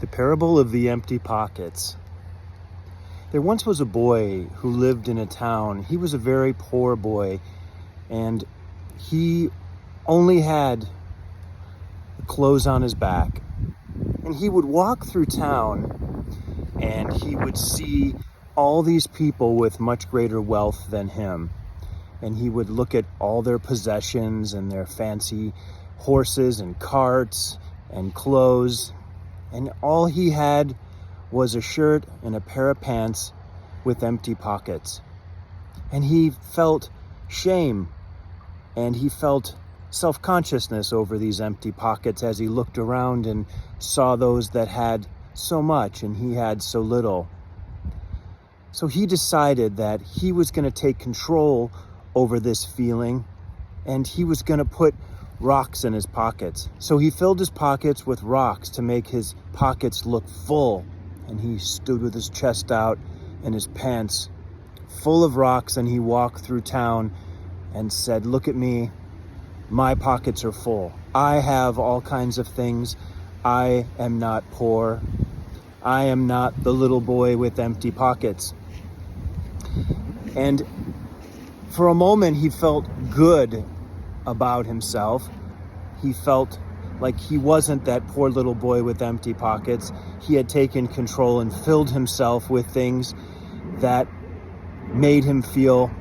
The parable of the empty pockets. There once was a boy who lived in a town. He was a very poor boy, and he only had clothes on his back. And he would walk through town, and he would see all these people with much greater wealth than him. And he would look at all their possessions and their fancy horses and carts and clothes. And all he had was a shirt and a pair of pants with empty pockets. And he felt shame and he felt self-consciousness over these empty pockets as he looked around and saw those that had so much and he had so little. So he decided that he was going to take control over this feeling and he was going to put rocks in his pockets. So he filled his pockets with rocks to make his pockets look full. And he stood with his chest out and his pants full of rocks, and he walked through town and said, "Look at me, my pockets are full. I have all kinds of things. I am not poor. I am not the little boy with empty pockets." And for a moment, he felt good about himself. He felt like he wasn't that poor little boy with empty pockets. He had taken control and filled himself with things that made him feel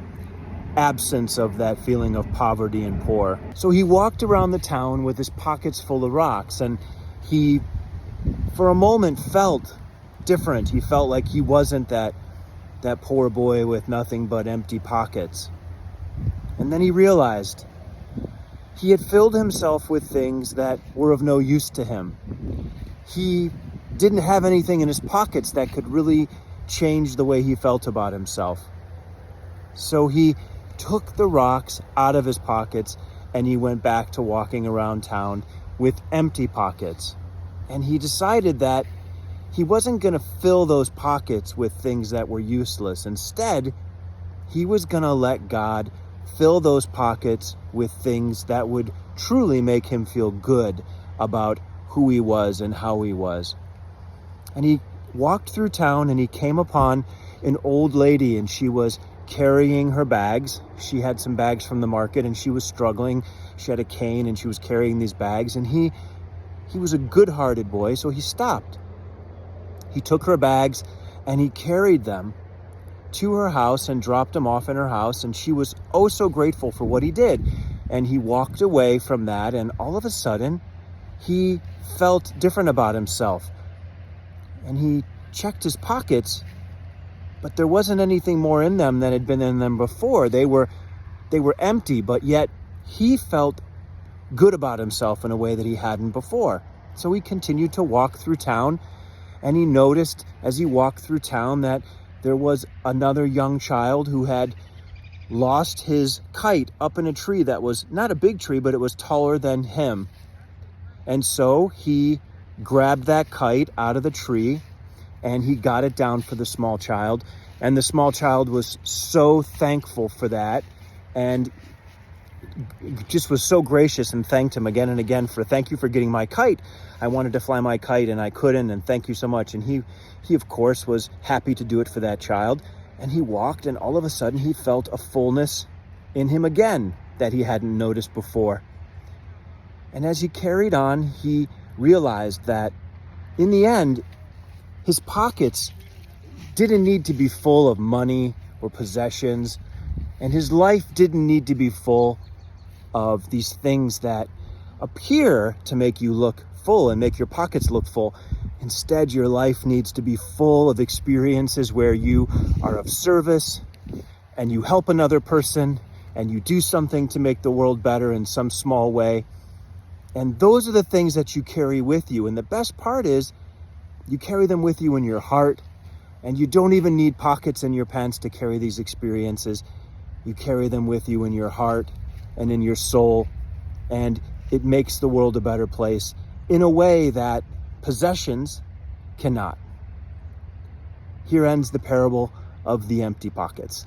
absence of that feeling of poverty and poor. So he walked around the town with his pockets full of rocks, and he, for a moment, felt different. He felt like he wasn't that poor boy with nothing but empty pockets. And then he realized he had filled himself with things that were of no use to him. He didn't have anything in his pockets that could really change the way he felt about himself. So he took the rocks out of his pockets and he went back to walking around town with empty pockets. And he decided that he wasn't going to fill those pockets with things that were useless. Instead, he was going to let God fill those pockets with things that would truly make him feel good about who he was and how he was. And he walked through town and he came upon an old lady, and she was carrying her bags. She had some bags from the market and she was struggling. She had a cane and she was carrying these bags, and he was a good-hearted boy, so he stopped. He took her bags and he carried them to her house and dropped them off in her house, and she was oh so grateful for what he did. And he walked away from that, and all of a sudden he felt different about himself. And he checked his pockets, but there wasn't anything more in them than had been in them before. They were empty, but yet he felt good about himself in a way that he hadn't before. So he continued to walk through town, and he noticed as he walked through town that there was another young child who had lost his kite up in a tree that was not a big tree, but it was taller than him. And so he grabbed that kite out of the tree and he got it down for the small child. And the small child was so thankful for that and just was so gracious and thanked him again and again for, "Thank you for getting my kite. I wanted to fly my kite and I couldn't, and thank you so much." And he of course was happy to do it for that child. And he walked, and all of a sudden he felt a fullness in him again that he hadn't noticed before. And as he carried on, he realized that in the end, his pockets didn't need to be full of money or possessions, and his life didn't need to be full of these things that appear to make you look full and make your pockets look full. Instead, your life needs to be full of experiences where you are of service and you help another person and you do something to make the world better in some small way. And those are the things that you carry with you. And the best part is you carry them with you in your heart, and you don't even need pockets in your pants to carry these experiences. You carry them with you in your heart and in your soul, and it makes the world a better place in a way that possessions cannot. Here ends the parable of the empty pockets.